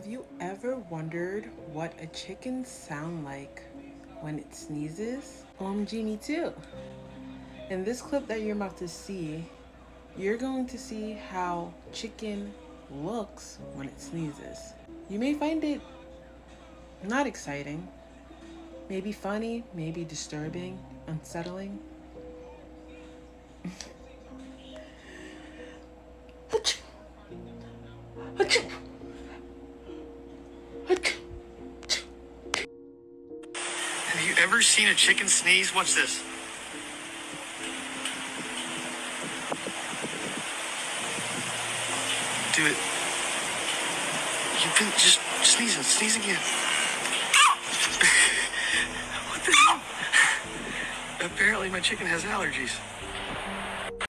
Have you ever wondered what a chicken sound like when it sneezes? OMG, me too. In this clip that you're about to see, you're going to see how chicken looks when it sneezes. You may find it not exciting, maybe funny, maybe disturbing, unsettling. Have you ever seen a chicken sneeze? Watch this. Do it. You've been just sneezing. Sneeze again. What the hell? Apparently my chicken has allergies.